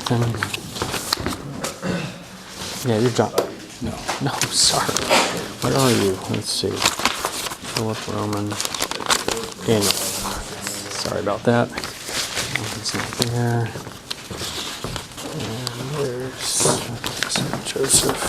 Jonathan. Yeah, you're Jonathan. No, sorry. Where are you? Let's see. Philip, Roman, Daniel. Sorry about that. It's not there. And there's Joseph.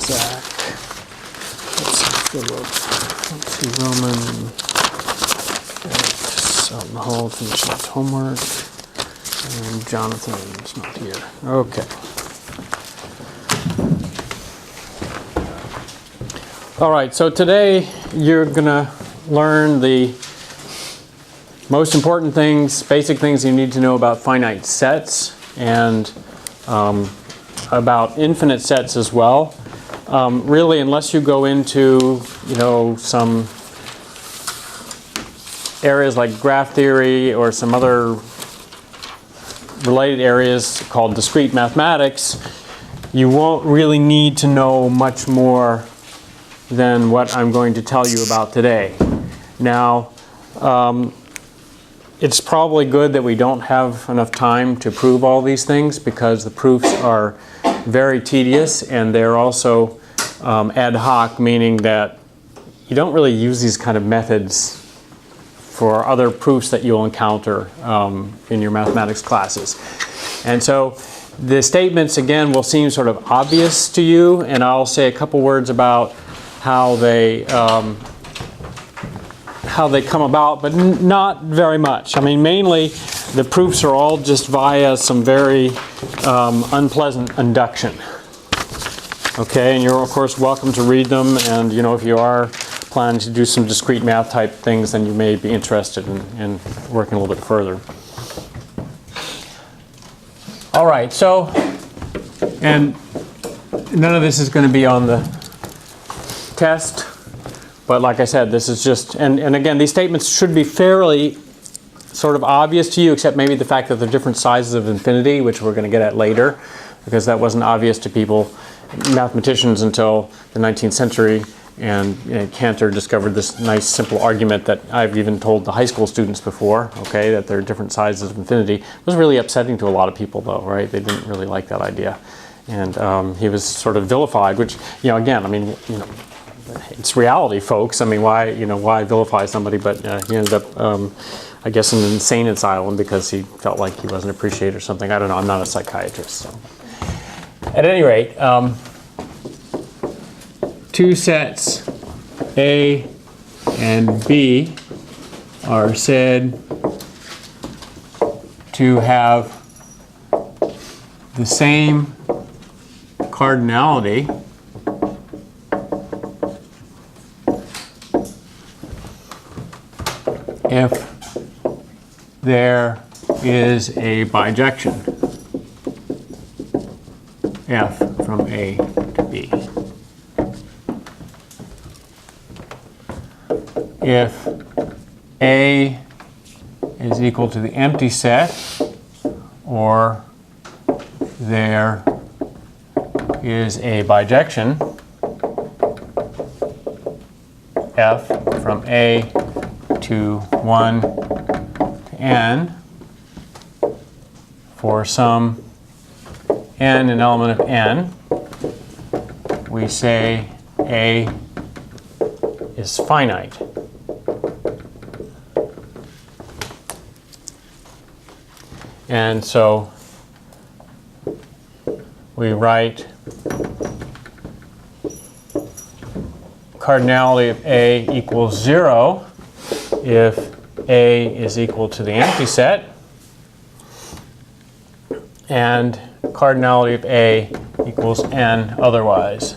Zach. Let's see, Philip. Let's see, Roman. Out in the hall finishing his homework. And Jonathan's not here. Okay. All right, so today you're going to learn the most important things, basic things you need to know about finite sets and about infinite sets as well. Really, unless you go into, some areas like graph theory or some other related areas called discrete mathematics, you won't really need to know much more than what I'm going to tell you about today. Now, it's probably good that we don't have enough time to prove all these things because the proofs are very tedious and they're also ad hoc, meaning that you don't really use these kind of methods for other proofs that you'll encounter in your mathematics classes. And so the statements, again, will seem sort of obvious to you, and I'll say a couple words about how they come about, but not very much. I mean, mainly the proofs are all just via some very unpleasant induction. Okay, and you're of course welcome to read them, and if you are planning to do some discrete math type things, then you may be interested in working a little bit further. All right, so, and none of this is going to be on the test, but like I said, this is just, and again, these statements should be fairly sort of obvious to you, except maybe the fact that they're different sizes of infinity, which we're going to get at later, because that wasn't obvious to people, mathematicians, until the 19th century. And Cantor discovered this nice simple argument that I've even told the high school students before, okay, that there are different sizes of infinity. It was really upsetting to a lot of people though, right? They didn't really like that idea. And he was sort of vilified, which, again, I mean, it's reality, folks. I mean, why vilify somebody? But he ended up, I guess, in an insane asylum because he felt like he wasn't appreciated or something. I don't know, I'm not a psychiatrist. So. At any rate, two sets, A and B, are said to have the same cardinality if there is a bijection F from A to B. If A is equal to the empty set, or there is a bijection F from A to 1 to n for some n, an element of n, we say A is finite. And so we write cardinality of A equals 0 if A is equal to the empty set, and cardinality of A equals n otherwise.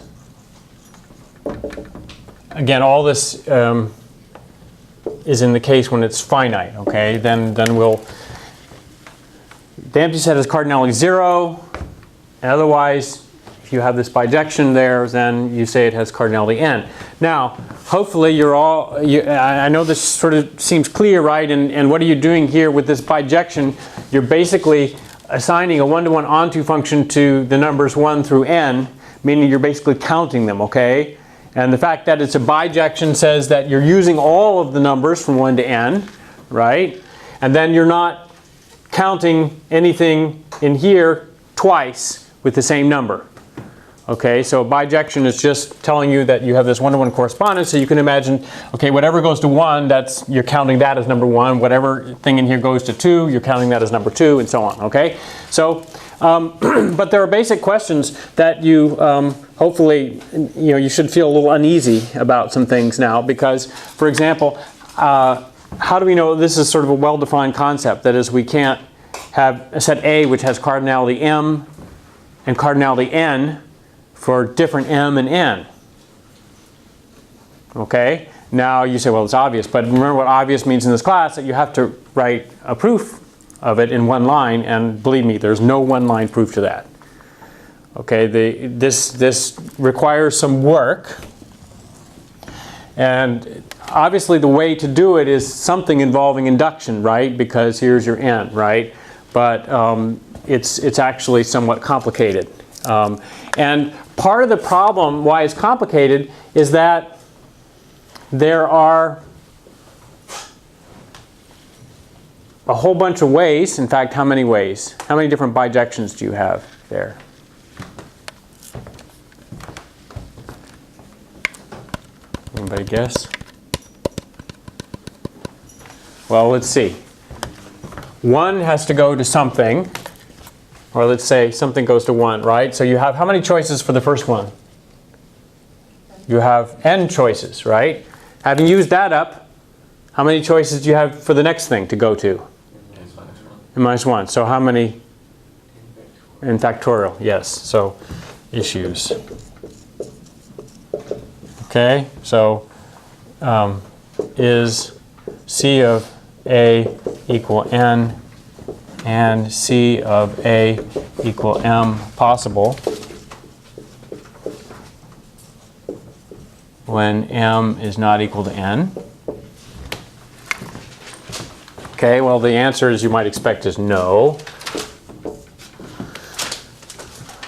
Again, all this is in the case when it's finite, okay? Then we'll, the empty set is cardinality 0, and otherwise, if you have this bijection there, then you say it has cardinality n. Now, hopefully you're all, I know this sort of seems clear, right? And what are you doing here with this bijection? You're basically assigning a one-to-one onto function to the numbers 1 through n, meaning you're basically counting them, okay? And the fact that it's a bijection says that you're using all of the numbers from 1 to n, right? And then you're not counting anything in here twice with the same number. Okay, so bijection is just telling you that you have this one-to-one correspondence, so you can imagine, okay, whatever goes to 1, you're counting that as number 1. Whatever thing in here goes to 2, you're counting that as number 2, and so on, okay? So, but there are basic questions that you, hopefully, you should feel a little uneasy about some things now, because, for example, how do we know this is sort of a well-defined concept? That is, we can't have a set A which has cardinality M and cardinality N for different M and N. Okay? Now you say, well, it's obvious, but remember what obvious means in this class, that you have to write a proof of it in one line, and believe me, there's no one-line proof to that. Okay, this requires some work, and obviously the way to do it is something involving induction, right? Because here's your N, right? But it's actually somewhat complicated. And part of the problem why it's complicated is that there are a whole bunch of ways. In fact, how many ways? How many different bijections do you have there? Anybody guess? Well, let's see. 1 has to go to something. Or let's say something goes to 1, right? So you have how many choices for the first one? You have n choices, right? Having used that up, how many choices do you have for the next thing to go to? N minus 1. So how many? In factorial, yes. So issues. Okay, so is C of A equal n and C of A equal m possible when m is not equal to n? Okay, well, the answer, as you might expect, is no.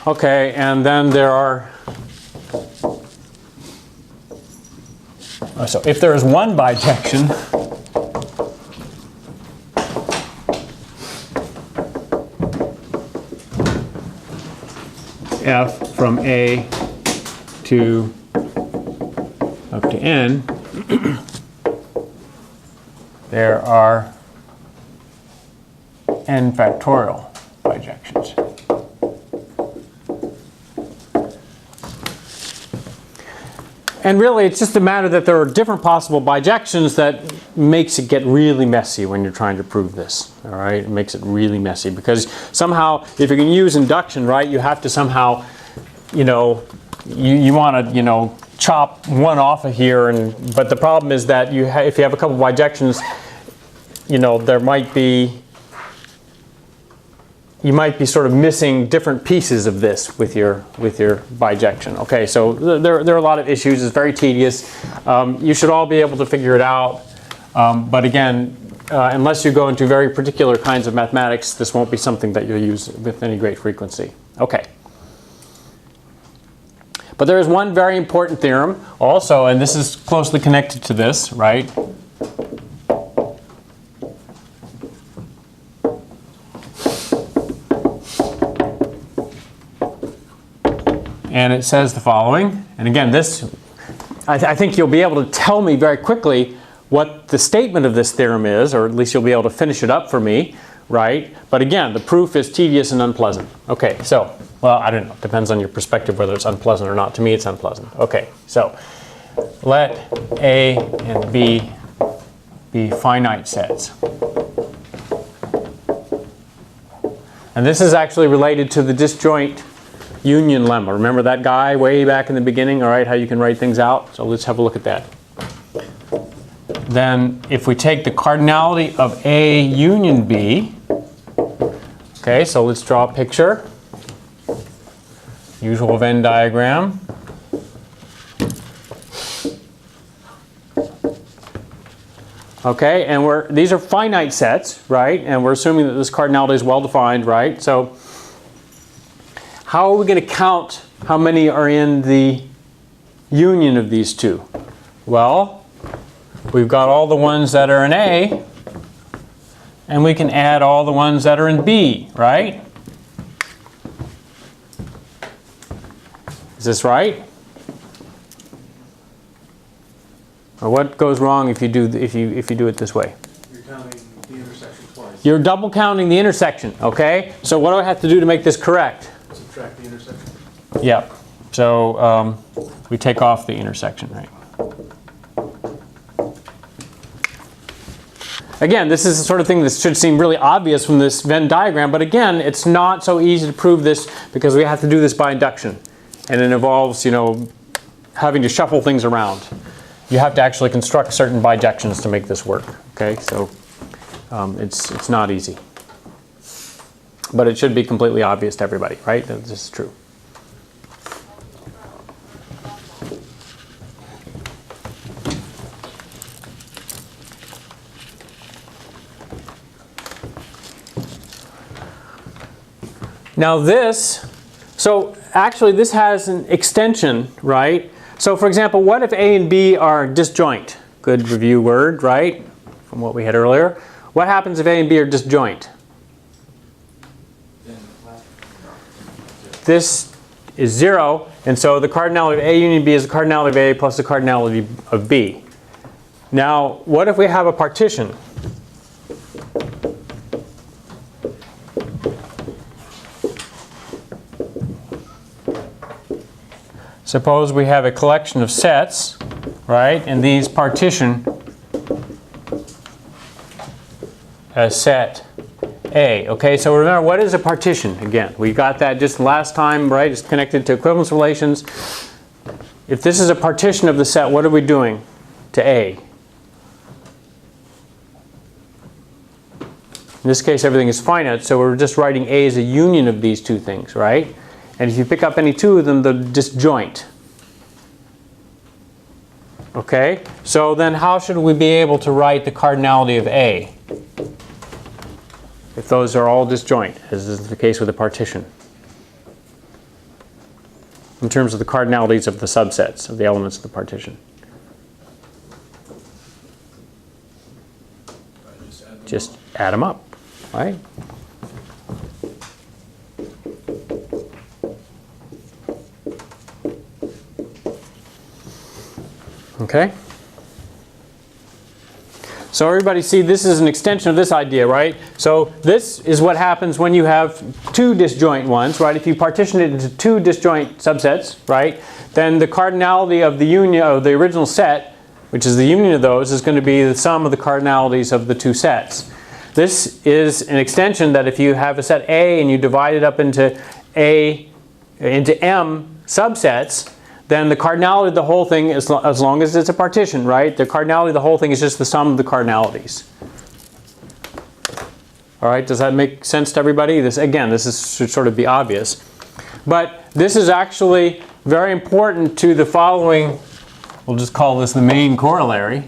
Okay, and then there are, so if there is one bijection, f from A to up to n, there are n factorial bijections. And really, it's just a matter that there are different possible bijections that makes it get really messy when you're trying to prove this. All right, it makes it really messy because somehow, if you can use induction, right, you have to somehow, you want to, chop one off of here. But the problem is that if you have a couple bijections, there might be. You might be sort of missing different pieces of this with your bijection. Okay, so there are a lot of issues. It's very tedious. You should all be able to figure it out. But again, unless you go into very particular kinds of mathematics, this won't be something that you'll use with any great frequency. Okay. But there is one very important theorem also, and this is closely connected to this, right? And it says the following, and again, this, I think you'll be able to tell me very quickly what the statement of this theorem is, or at least you'll be able to finish it up for me, right? But again, the proof is tedious and unpleasant. Okay, so, well, I don't know, depends on your perspective whether it's unpleasant or not. To me, it's unpleasant. Okay, so let A and B be finite sets. And this is actually related to the disjoint union lemma. Remember that guy way back in the beginning, all right, how you can write things out? So let's have a look at that. Then if we take the cardinality of A union B, okay, so let's draw a picture. Usual Venn diagram. Okay, and these are finite sets, right? And we're assuming that this cardinality is well defined, right? So how are we going to count how many are in the union of these two? Well, we've got all the ones that are in A, and we can add all the ones that are in B, right? Is this right? Or what goes wrong if you do if you do it this way? You're counting the intersection twice. You're double counting the intersection, okay? So what do I have to do to make this correct? Subtract the intersection. Yep. So we take off the intersection, right? Again, this is the sort of thing that should seem really obvious from this Venn diagram, but again, it's not so easy to prove this because we have to do this by induction. And it involves, you know, having to shuffle things around. You have to actually construct certain bijections to make this work, okay? So it's not easy. But it should be completely obvious to everybody, right? That this is true. Now this, so actually this has an extension, right? So for example, what if A and B are disjoint? Good review word, right? From what we had earlier. What happens if A and B are disjoint? This is 0, and so the cardinality of A union B is the cardinality of A plus the cardinality of B. Now, what if we have a partition? Suppose we have a collection of sets, right, and these partition as set A. Okay, so remember, what is a partition? Again, we got that just last time, right? It's connected to equivalence relations. If this is a partition of the set, what are we doing to A? In this case, everything is finite, so we're just writing A as a union of these two things, right? And if you pick up any two of them, they're disjoint. Okay, so then how should we be able to write the cardinality of A if those are all disjoint, as is the case with a partition, in terms of the cardinalities of the subsets of the elements of the partition? Just add them up, right? Okay? So everybody see this is an extension of this idea, right? So this is what happens when you have two disjoint ones, right? If you partition it into two disjoint subsets, right? Then the cardinality of the union of the original set, which is the union of those, is going to be the sum of the cardinalities of the two sets. This is an extension that if you have a set A and you divide it up into M subsets, then the cardinality of the whole thing, as long as it's a partition, right? The cardinality of the whole thing is just the sum of the cardinalities. All right, does that make sense to everybody? This, again, should sort of be obvious. But this is actually very important to the following, we'll just call this the main corollary.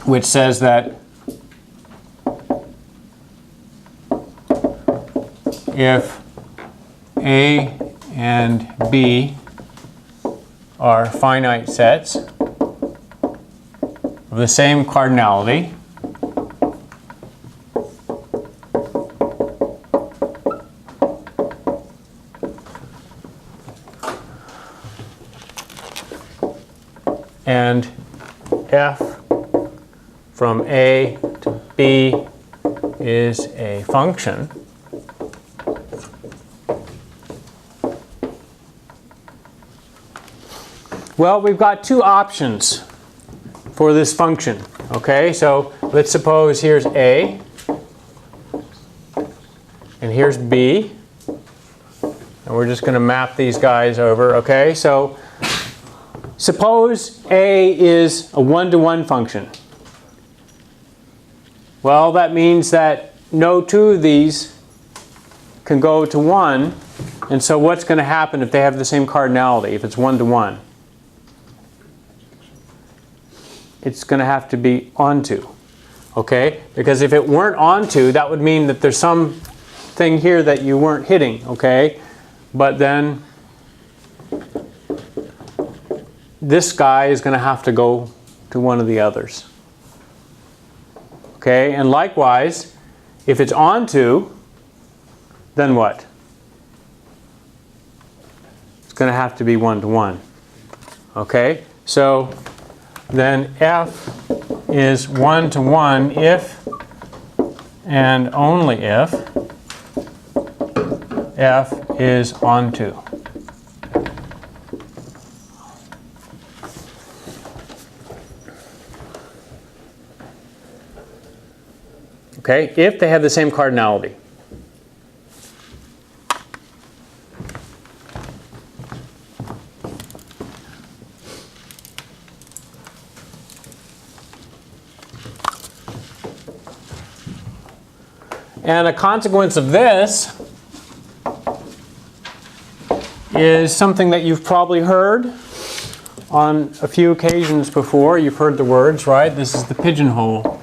Which says that if A and B are finite sets of the same cardinality, and F from A to B is a function, well, we've got two options for this function. Okay, so let's suppose here's A and here's B, and we're just going to map these guys over. Okay, so suppose A is a one-to-one function. Well, that means that no two of these can go to 1, and so what's going to happen if they have the same cardinality, if it's one-to-one? It's going to have to be onto, okay? Because if it weren't onto, that would mean that there's something here that you weren't hitting, okay? But then this guy is going to have to go to one of the others. Okay, and likewise, if it's onto, then what? It's going to have to be 1 to 1. Okay, so then F is 1 to 1 if and only if F is onto. Okay, if they have the same cardinality. And a consequence of this is something that you've probably heard on a few occasions before. You've heard the words, right? This is the pigeonhole